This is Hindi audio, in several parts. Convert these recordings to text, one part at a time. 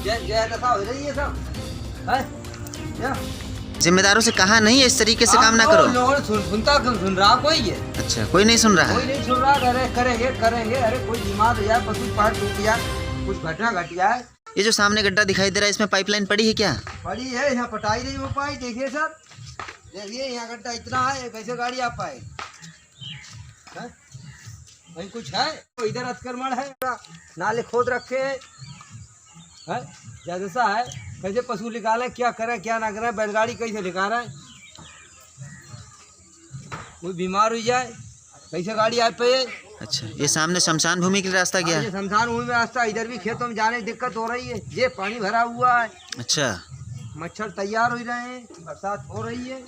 दशा हो रही है सब है? जिम्मेदारों से कहा नहीं है इस तरीके से काम ना करो। सुन रहा कोई है? अच्छा, कोई नहीं सुन रहा कोई है। नहीं सुन रहा। अरे करेंगे। अरे कोई बीमार हो जाए, पशु पार टूट जाए, कुछ घटना घट जाए। ये जो सामने गड्ढा दिखाई दे रहा है इसमें पाइपलाइन पड़ी है क्या? पड़ी है, यहाँ पटाई नहीं हो पाई। देखिए सर, देखिए यहाँ गड्ढा इतना है, कैसे गाड़ी आ पाए? भाई कुछ है तो इधर अतिक्रमण है, नाले खोद रखे हैं, जैसा है कैसे पशु निकालें, क्या करें क्या ना करें, बैलगाड़ी कैसे निकालें, कोई बीमार हो जाए कैसे गाड़ी आ पे? अच्छा, ये सामने शमशान भूमि के लिए रास्ता गया ये है? शमशान भूमि में रास्ता, इधर भी खेतों में जाने की दिक्कत हो रही है। ये पानी भरा हुआ है, अच्छा, मच्छर तैयार हो रहे हैं, बरसात हो रही है।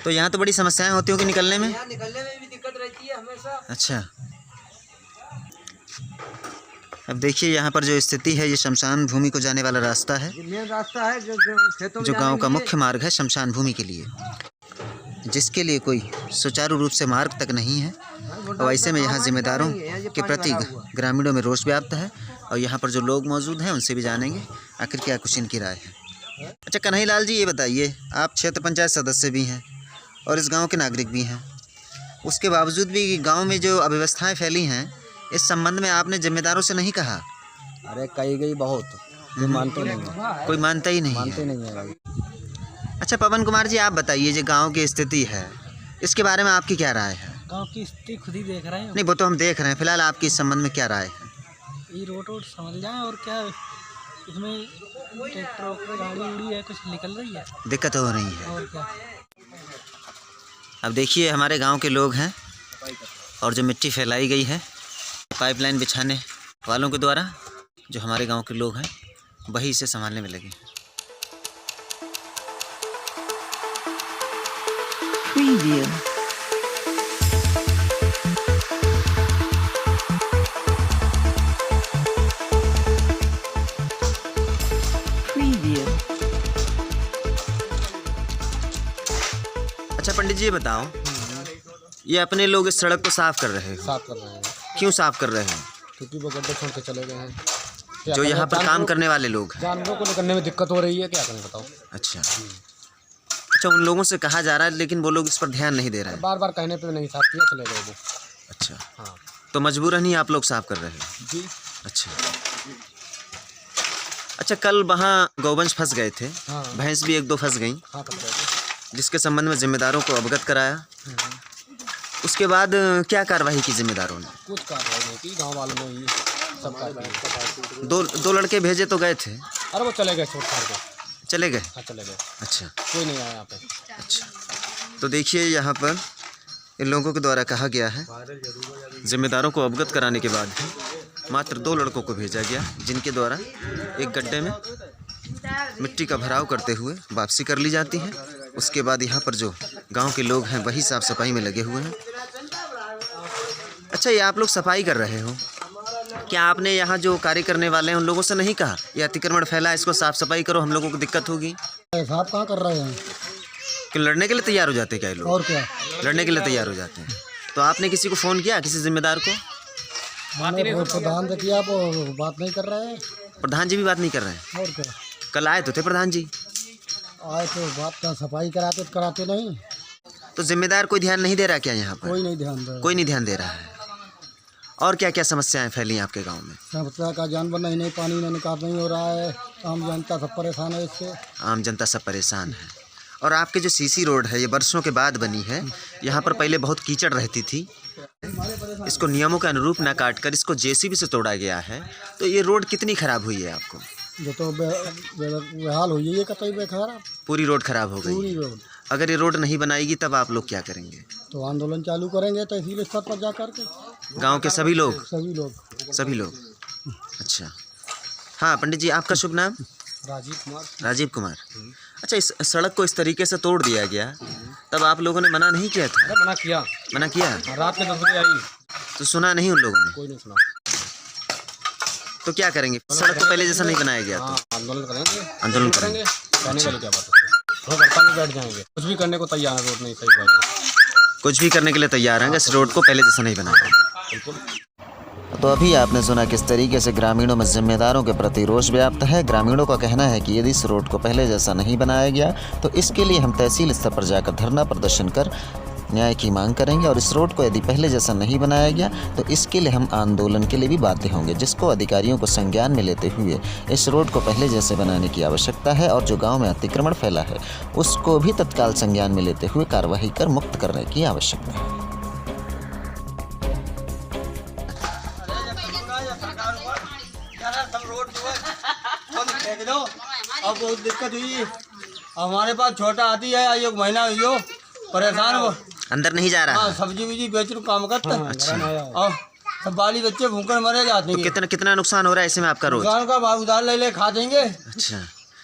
तो यहाँ तो बड़ी समस्याएं होती होंगी निकलने में? यहाँ निकलने में भी दिक्कत रहती है हमेशा। अच्छा, अब देखिए यहाँ पर जो स्थिति है, ये शमशान भूमि को जाने वाला रास्ता है, मेन रास्ता है जो खेतों में जो गांव का मुख्य मार्ग है शमशान भूमि के लिए, जिसके लिए कोई सुचारू रूप से मार्ग तक नहीं है। और ऐसे में यहाँ जिम्मेदारों के प्रति ग्रामीणों में रोष व्याप्त है। और यहाँ पर जो लोग मौजूद हैं उनसे भी जानेंगे आखिर क्या कुछ इनकी राय है। अच्छा कन्हैया लाल जी, ये बताइए, आप क्षेत्र पंचायत सदस्य भी हैं और इस गांव के नागरिक भी हैं, उसके बावजूद भी गांव में जो अव्यवस्थाएं फैली हैं, इस संबंध में आपने जिम्मेदारों से नहीं कहा? अरे कही गई बहुत, कोई मानते नहीं है, कोई मानता ही नहीं मानते है। नहीं है भाई। अच्छा पवन कुमार जी, आप बताइए, जो गांव की स्थिति है इसके बारे में आपकी क्या राय है? गांव की स्थिति खुद ही देख रहे हैं। नहीं, वो तो हम देख रहे हैं, फिलहाल आपकी इस संबंध में क्या राय है? ये रोड समझ जाए, और क्या इसमें ट्रैक्टर गाड़ी उड़ी है, कुछ निकल रही है, दिक्कत हो रही है। और क्या। अब देखिए हमारे गांव के लोग हैं और जो मिट्टी फैलाई गई है पाइपलाइन बिछाने वालों के द्वारा, जो हमारे गांव के लोग हैं वही इसे संभालने में लगे। Preview. Preview. अच्छा पंडित जी, ये बताओ, ये अपने लोग इस सड़क को साफ कर रहे हो, साफ कर रहे हैं क्यों साफ कर रहे हैं? क्योंकि वो गड्ढे छोड़ के चले गए हैं। जो यहाँ पर काम करने वाले लोग हैं। जानवरों को निकलने में दिक्कत हो रही है, क्या करें बताओ। अच्छा, अच्छा, उन लोगों से कहा जा रहा है लेकिन वो लोग इस पर ध्यान नहीं दे रहे हैं। बार बार कहने पे नहीं साफ किया, चले गए वो। अच्छा, हाँ तो मजबूरन ही आप लोग साफ कर रहे हैं? जी। अच्छा, अच्छा, कल वहाँ गौवंश फंस गए थे, हाँ भैंस भी एक दो फंस गई, हाँ कर रहे जिसके संबंध में जिम्मेदारों को अवगत कराया। उसके बाद क्या कार्रवाई की जिम्मेदारों ने? कुछ कार्रवाई नहीं की, गाँव वालों ने ही सब कार्रवाई। दो लड़के भेजे तो गए थे? अरे वो चले गए छोड़ छाड़ के, चले गए? हाँ चले गए, अच्छा, कोई नहीं आया यहाँ पे। अच्छा, तो देखिए यहाँ पर इन लोगों के द्वारा कहा गया है, जिम्मेदारों को अवगत कराने के बाद मात्र 2 लड़कों को भेजा गया, जिनके द्वारा एक गड्ढे में मिट्टी का भराव करते हुए वापसी कर ली जाती है। उसके बाद यहाँ पर जो गांव के लोग हैं वही साफ सफाई में लगे हुए हैं। अच्छा, ये आप लोग सफाई कर रहे हो, क्या आपने यहाँ जो कार्य करने वाले हैं उन लोगों से नहीं कहा ये अतिक्रमण फैला है, इसको साफ सफाई करो, हम लोगों को दिक्कत होगी? साफ कहाँ कर रहे हैं, कि लड़ने के लिए तैयार हो जाते हैं क्या ये लोग? और क्या, लड़ने के लिए तैयार हो जाते हैं। तो आपने किसी को फ़ोन किया, किसी जिम्मेदार को? प्रधान से किया, वो बात नहीं कर रहे हैं। प्रधान जी भी बात नहीं कर रहे हैं? और क्या, कल आए तो थे प्रधान जी। आए तो बात का सफाई कराते नहीं, तो जिम्मेदार कोई ध्यान नहीं दे रहा क्या यहाँ पर? कोई नहीं ध्यान दे रहा। कोई नहीं ध्यान दे रहा है। और क्या क्या समस्याएं फैली आपके गांव में? समस्या का जानवर नहीं, पानी नहीं निकाल नहीं हो रहा है, आम जनता सब परेशान है इससे। आम जनता सब परेशान है। और आपके जो सीसी रोड है ये वर्षों के बाद बनी है, यहाँ पर पहले बहुत कीचड़ रहती थी, इसको नियमों के अनुरूप ना काट कर इसको जेसीबी से तोड़ा गया है। तो ये रोड कितनी खराब हुई है आपको? जो तो बेहाल हुई है, कतई बेखराब, पूरी रोड खराब हो गई। पूरी रोड। अगर ये रोड नहीं बनाएगी तब आप लोग क्या करेंगे? तो आंदोलन चालू करेंगे तहसील स्तर पर जा करके, गांव के सभी लोग? सभी लोग। अच्छा, हाँ पंडित जी, आपका शुभ नाम? राजीव कुमार। राजीव कुमार। अच्छा, इस सड़क को इस तरीके से तोड़ दिया गया, तब आप लोगों ने मना नहीं किया था? मना किया। मना किया? रात में 10 बजे आई, तो सुना नहीं उन लोगों ने? कोई नहीं सुना। तो क्या करेंगे? सड़क को पहले जैसा नहीं बनाया गया तो आंदोलन करेंगे। आंदोलन करेंगे। कहने वाली क्या बात है, वो हड़ताल में बैठ जाएंगे, कुछ भी करने को तैयार है, रोड नहीं सही बात। कुछ भी करने के लिए तैयार हैं, इस रोड को पहले जैसा नहीं बनाएंगे। तो अभी आपने सुना किस तरीके से ग्रामीणों में जिम्मेदारों के प्रति रोष व्याप्त है। ग्रामीणों का कहना है कि यदि इस रोड को पहले जैसा नहीं बनाया गया तो इसके लिए हम तहसील स्तर पर जाकर धरना प्रदर्शन कर न्याय की मांग करेंगे, और इस रोड को यदि पहले जैसा नहीं बनाया गया तो इसके लिए हम आंदोलन के लिए भी बाध्य होंगे, जिसको अधिकारियों को संज्ञान में लेते हुए इस रोड को पहले जैसे बनाने की आवश्यकता है, और जो गांव में अतिक्रमण फैला है उसको भी तत्काल संज्ञान में लेते हुए कार्रवाई कर मुक्त करने की आवश्यकता है। अब बहुत दिक्कत हुई, हमारे पास छोटा आती है, एक महीना हुई परेशान वो अंदर नहीं जा रहा। सब्जी वब्जी बेच रू काम करता। अच्छा। और सब बाली बच्चे भूखकर मरे जाते हैं। तो कितना नुकसान हो रहा है इसमें आपका रोज? दुकान का भाव उधार ले खा देंगे। अच्छा,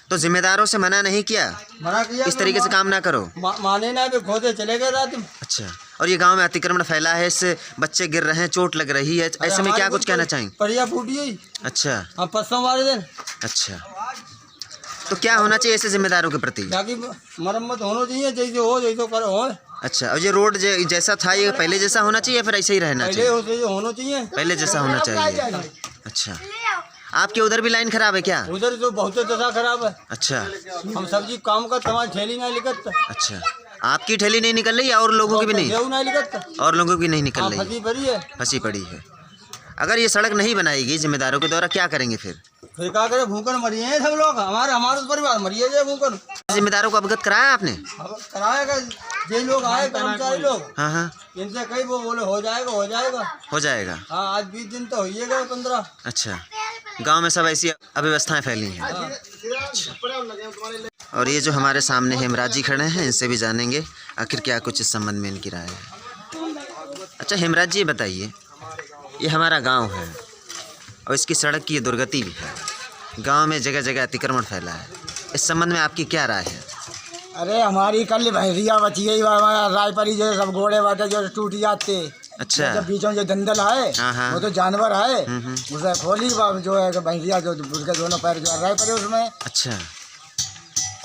तो जिम्मेदारों से मना नहीं किया? मना किया, इस तरीके से काम ना करो। माने ना, खोदे चले गए रात में। अच्छा, और ये गांव में अतिक्रमण फैला है, इससे बच्चे गिर रहे हैं, चोट लग रही है, ऐसे में क्या कुछ कहना चाहेंगे? परिया फूटी। अच्छा, हम परसों वाले दिन। अच्छा, तो क्या होना चाहिए ऐसे जिम्मेदारों के प्रति? ताकि मरम्मत होना चाहिए, जैसे हो जैसे करो हो। अच्छा, और ये रोड जैसा था ये पहले जैसा होना चाहिए, फिर ऐसे ही रहना चाहिए? होना चाहिए, पहले जैसा होना चाहिए। अच्छा, आपके उधर भी लाइन खराब है क्या? उधर तो बहुत दशा खराब है। अच्छा, हम सब्जी काम का तुम्हारी ठेली नहीं लिखत। अच्छा, आपकी ठेली नहीं निकल रही है और लोगों की भी नहीं? और लोगों की नहीं निकल रही है, फंसी पड़ी है। अगर ये सड़क नहीं बनाएगी जिम्मेदारों के द्वारा, क्या करेंगे फिर क्या करें? भूखन मरिए हैं सब लोग, हमारे परिवार मरिए जाए भूखन। जिम्मेदारों को अवगत कराया आपने? कराएगा, जो लोग आए कर्मचारी लोग, हाँ हाँ, इनसे कई वो बोले हो जाएगा हो जाएगा हो जाएगा। हाँ, आज 20 दिन तो होइए गए, 15। अच्छा, गांव में सब ऐसी अव्यवस्थाएं फैली हैं। अच्छा। और ये जो हमारे सामने हेमराज जी खड़े हैं, इनसे भी जानेंगे आखिर क्या कुछ इस संबंध में इनकी राय है। अच्छा हेमराज जी, बताइए, ये हमारा गांव है और इसकी सड़क की ये दुर्गति भी है, गांव में जगह जगह अतिक्रमण फैला है, इस संबंध में आपकी क्या राय है? अरे हमारी कल भैंसिया बची है, रायपरी जो सब घोड़े बाटे जो टूट जाते। अच्छा, जब बीचों जो दंदल है वो तो जानवर है, उसे खोली जो है भैंसिया जो उसके दोनों पैर जो राय पड़े उसमें। अच्छा,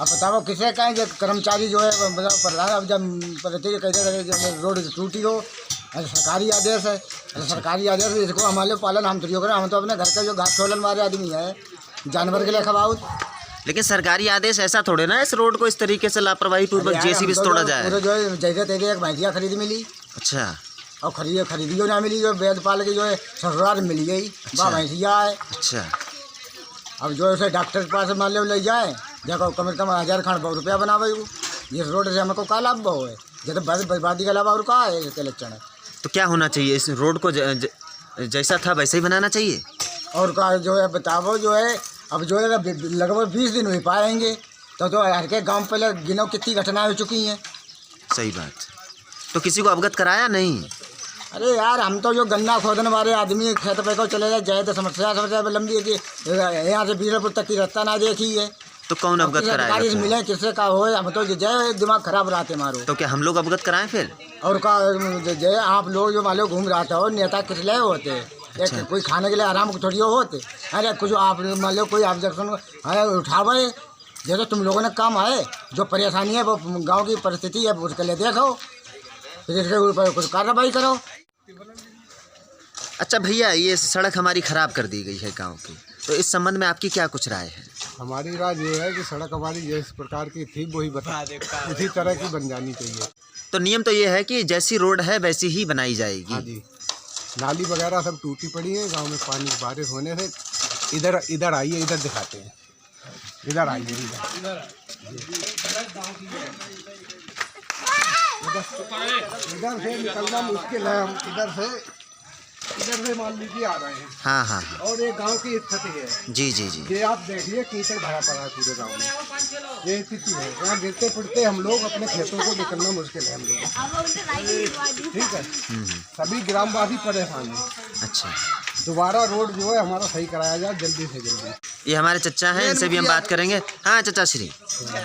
अब बताओ किसे कहें, जो कर्मचारी जो है प्रधान, अब जब कहते रोड टूटी हो, सरकारी आदेश है, सरकारी आदेश है, इसको हमारे पालन हम तो करें, हम तो अपने घर के जो घास छोलन वाले आदमी है, जानवर के लिए खवाऊत। लेकिन सरकारी आदेश ऐसा थोड़े ना इस रोड को इस तरीके से लापरवाही पूर्वक जेसीबी से तोड़ा जाए। जो है जैसे तैसे एक भैंसिया खरीद मिली। अच्छा, और खरीदियो ना मिली, जो वेदपाल की जो है ससुराल मिल गई, वह भैंसिया है। अच्छा, अब जो उसे डॉक्टर के पास मान ले जाए, देखो कम से कम 1000 खंड बहुत रुपया बनावे, जिस रोड से हमको का लाभ है, जैसे बर्बादी का लाभ और का है इसके लक्षण है। तो क्या होना चाहिए, इस रोड को जैसा था वैसे ही बनाना चाहिए? और का जो है बताओ, जो है अब जो है लगभग 20 दिन हो पाएंगे, तो हर के गाँव पहले गिनो कितनी घटनाएं हो चुकी हैं। सही बात। तो किसी को अवगत कराया नहीं? अरे यार, हम तो जो गन्ना खोदने वाले आदमी खेत पे को चले जाए तो समस्या लंबी है कि यहाँ से बीरपुर तक की रास्ता ना देखी है। तो कौन अवगत कराएगा? मिले किससे का हो, हम तो जय दिमाग खराब रहते मारो। तो क्या हम लोग अवगत कराएं फिर? और का जय आप लोग जो मान लो घूम रहा था, नेता किस लिए होते? अच्छा। कोई खाने के लिए आराम को थोड़ी होते। अरे कुछ आप मान लो कोई ऑब्जेक्शन उठावे, जैसे तुम लोगों ने काम आए, जो परेशानी है वो गाँव की परिस्थिति है उसके लिए देखो, फिर इसके ऊपर कुछ कार्रवाई करो। अच्छा भैया, ये सड़क हमारी ख़राब कर दी गई है गांव की, तो इस संबंध में आपकी क्या कुछ राय है? हमारी राय ये है कि सड़क हमारी जिस प्रकार की थी वही उसी तरह की बन जानी चाहिए। तो नियम तो ये है कि जैसी रोड है वैसी ही बनाई जाएगी। हाँ जी, नाली वगैरह सब टूटी पड़ी है, गांव में पानी बारिश होने से। इधर आइए, इधर दिखाते हैं, इधर आइए, इधर से निकलना मुश्किल है। हम इधर से मान लीजिए आ रहे हैं। हाँ हाँ हाँ। और ये गांव की स्थिति है। जी जी जी। ये आप देखिए कीचड़ भरा पड़ा है पूरे गांव में, ये स्थिति है। यहाँ गिरते पड़ते हम लोग, अपने खेतों को निकलना मुश्किल है हम लोग। ठीक है, सभी ग्रामवासी परेशान हैं। अच्छा, दोबारा रोड जो है हमारा सही कराया जाए जल्दी से जल्दी। ये हमारे चचा हैं, इनसे भी हम बात करेंगे। हाँ चचा श्री,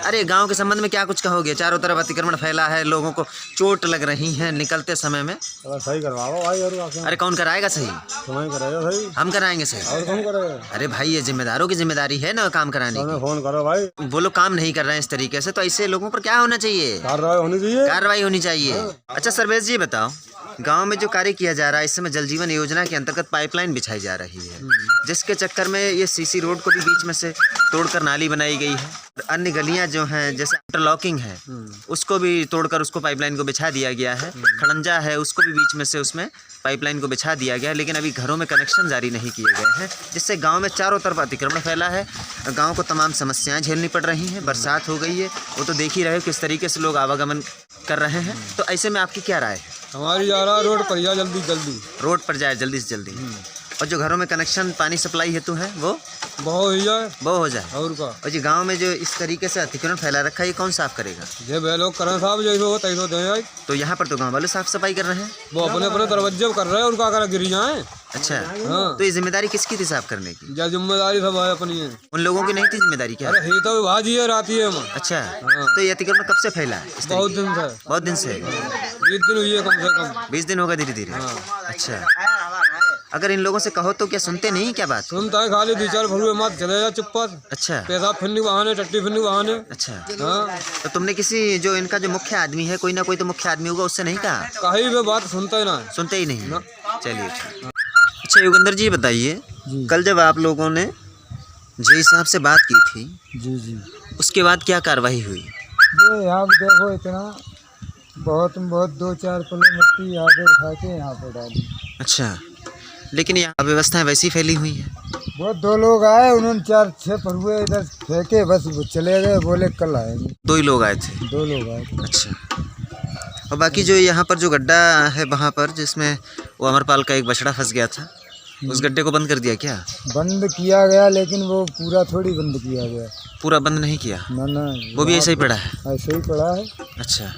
अरे गांव के संबंध में क्या कुछ कहोगे? चारों तरफ अतिक्रमण फैला है, लोगों को चोट लग रही है निकलते समय में। सही करवाओ भाई। और अरे कौन कराएगा सही? तुम्हें कराएगा सही। हम कराएंगे सही। और कौन करेगा? अरे भाई ये जिम्मेदारों की जिम्मेदारी है ना काम कराने की। फोन करो भाई। वो लोग काम नहीं कर रहे हैं इस तरीके से, तो ऐसे लोगों पर क्या होना चाहिए? कार्रवाई होनी चाहिए। कार्रवाई होनी चाहिए। अच्छा सर्वेश जी बताओ, गांव में जो कार्य किया जा रहा है इस समय जल जीवन योजना के अंतर्गत पाइपलाइन बिछाई जा रही है, जिसके चक्कर में ये सीसी रोड को भी बीच में से तोड़कर नाली बनाई गई है। अन्य गलियां जो हैं जैसे इंटरलॉकिंग है उसको भी तोड़कर उसको पाइपलाइन को बिछा दिया गया है। खड़ंजा है उसको भी बीच में से उसमें पाइपलाइन को बिछा दिया गया है, लेकिन अभी घरों में कनेक्शन जारी नहीं किए गए हैं, जिससे गांव में चारों तरफ अतिक्रमण फैला है। गांव को तमाम समस्याएं झेलनी पड़ रही हैं। बरसात हो गई है, वो तो देख ही रहे हो किस तरीके से लोग आवागमन कर रहे हैं। तो ऐसे में आपकी क्या राय है? हमारी जा रहा रोड पर जा, जल्दी जल्दी रोड पर जाए जल्दी से जल्दी, और जो घरों में कनेक्शन पानी सप्लाई हेतु है वो बहुत ही जाए। वो हो जाए। और का और जो गांव में जो इस तरीके से अतिक्रमण फैला रखा है ये कौन साफ करेगा? ये वे लोग करें साहब, जैसे हो तैसो दें। तो यहाँ पर तो गांव वाले साफ सफाई कर रहे हैं। वो अपने अपने दरवाजे कर रहे हैं, उनका अगर गिर जाए। अच्छा हाँ। तो ये जिम्मेदारी किसकी थी साफ करने की? या जिम्मेदारी सब है अपनी है। उन लोगों की नहीं थी जिम्मेदारी क्या? अरे ही तो भाजी है राती है हम। अच्छा हाँ। तो ये अतिक्रमण कब से फैला है? इस बहुत तरीके? दिन से। बहुत दिन से। 20 दिन हुई है कम से कम। 20 दिन होगा धीरे धीरे। अच्छा अगर इन लोगों से कहो तो क्या सुनते नहीं? क्या बात? सुनता है खाली 2-4 भरुए मत चले जा चुप पर। अच्छा पैसा फिरनी बहाने, टट्टी फिरनी बहाने। अच्छा हाँ। तो तुमने किसी जो इनका जो मुख्य आदमी है, कोई ना कोई तो मुख्य आदमी होगा, उससे नहीं कहा? कहीं भी बात सुनता ही ना। सुनते ही नहीं। चलिए ठीक। अच्छा योगेंद्र जी बताइए, कल जब आप लोगों ने जे साहब से बात की थी जी जी, उसके बाद क्या कार्रवाई हुई? ये यहाँ पे देखो इतना बहुत 2-4 किलो मिट्टी यहाँ पे उठा के यहाँ पे डाली। अच्छा लेकिन यहाँ अव्यवस्थाएं वैसी फैली हुई हैं। वो 2 लोग आए, उन्होंने 4-6 फरुए इधर फेंके, बस वो चले गए, बोले कल आएंगे। 2 ही लोग आए थे? 2 लोग आए थे। अच्छा और बाकी जो यहाँ पर जो गड्ढा है वहाँ पर जिसमें वो अमरपाल का एक बछड़ा फंस गया था, उस गड्ढे को बंद कर दिया क्या? बंद किया गया, लेकिन वो पूरा थोड़ी बंद किया गया। पूरा बंद नहीं किया? ना वो भी ऐसे ही पड़ा है? ऐसे ही पड़ा है। अच्छा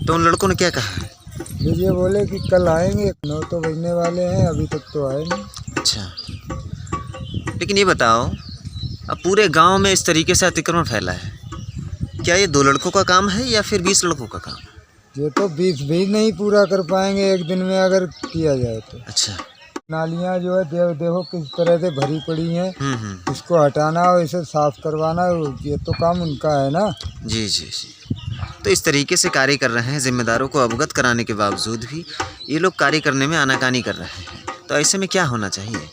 तो उन लड़कों ने क्या कहा? ये बोले कि कल आएंगे, 9 तो बजने वाले हैं, अभी तक तो आए नहीं। अच्छा लेकिन ये बताओ, अब पूरे गांव में इस तरीके से अतिक्रमण फैला है, क्या ये 2 लड़कों का काम है या फिर 20 लड़कों का काम? ये तो 20 भी नहीं पूरा कर पाएंगे एक दिन में अगर किया जाए तो। अच्छा नालियाँ जो है देखो किस तरह से भरी पड़ी हैं, इसको हटाना और इसे साफ करवाना, ये तो काम उनका है ना। जी जी जी। तो इस तरीके से कार्य कर रहे हैं, जिम्मेदारों को अवगत कराने के बावजूद भी ये लोग कार्य करने में आनाकानी कर रहे हैं, तो ऐसे में क्या होना चाहिए?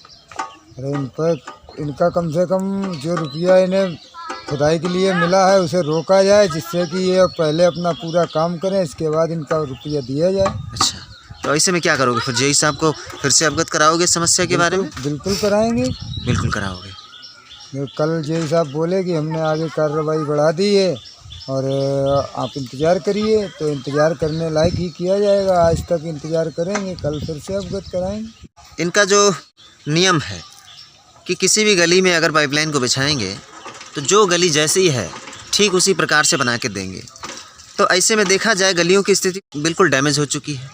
अरे इन पर इनका कम से कम जो रुपया इन्हें खुदाई के लिए मिला है उसे रोका जाए, जिससे कि ये पहले अपना पूरा काम करें, इसके बाद इनका रुपया दिया जाए। अच्छा तो ऐसे में क्या करोगे फिर? जे साहब को फिर से अवगत कराओगे समस्या के बारे में? बिल्कुल कराएंगे। बिल्कुल कराओगे। कल जे साहब बोले कि हमने आगे कार्रवाई बढ़ा दी है और आप इंतज़ार करिए, तो इंतज़ार करने लायक ही किया जाएगा। आज तक इंतज़ार करेंगे, कल फिर से अवगत कराएंगे। इनका जो नियम है कि किसी भी गली में अगर पाइपलाइन को बिछाएंगे तो जो गली जैसी है ठीक उसी प्रकार से बना के देंगे। तो ऐसे में देखा जाए गलियों की स्थिति बिल्कुल डैमेज हो चुकी है।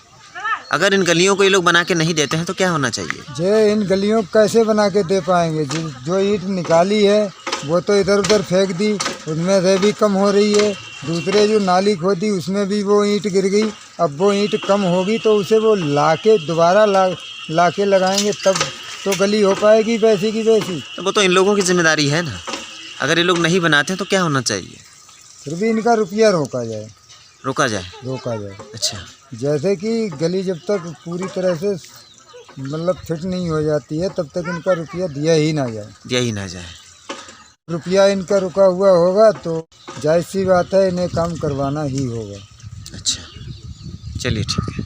अगर इन गलियों को ये लोग बना के नहीं देते हैं तो क्या होना चाहिए? जे इन गलियों को कैसे बना के दे पाएंगे? जो ईंट निकाली है वो तो इधर उधर फेंक दी, उसमें से भी कम हो रही है। दूसरे जो नाली खोदी उसमें भी वो ईंट गिर गई। अब वो ईंट कम होगी तो उसे वो लाके दोबारा ला के लगाएंगे, तब तो गली हो पाएगी वैसी की वैसी। तो वो तो इन लोगों की जिम्मेदारी है ना। अगर ये लोग नहीं बनाते हैं तो क्या होना चाहिए? फिर भी इनका रुपया रोका जाए। रोका जाए? रोका जाए। अच्छा जैसे कि गली जब तक पूरी तरह से मतलब फिट नहीं हो जाती है तब तक इनका रुपया दिया ही ना जाए। दिया ही ना जाए। रुपया इनका रुका हुआ होगा तो जायज़ सी बात है, इन्हें काम करवाना ही होगा। अच्छा चलिए ठीक है।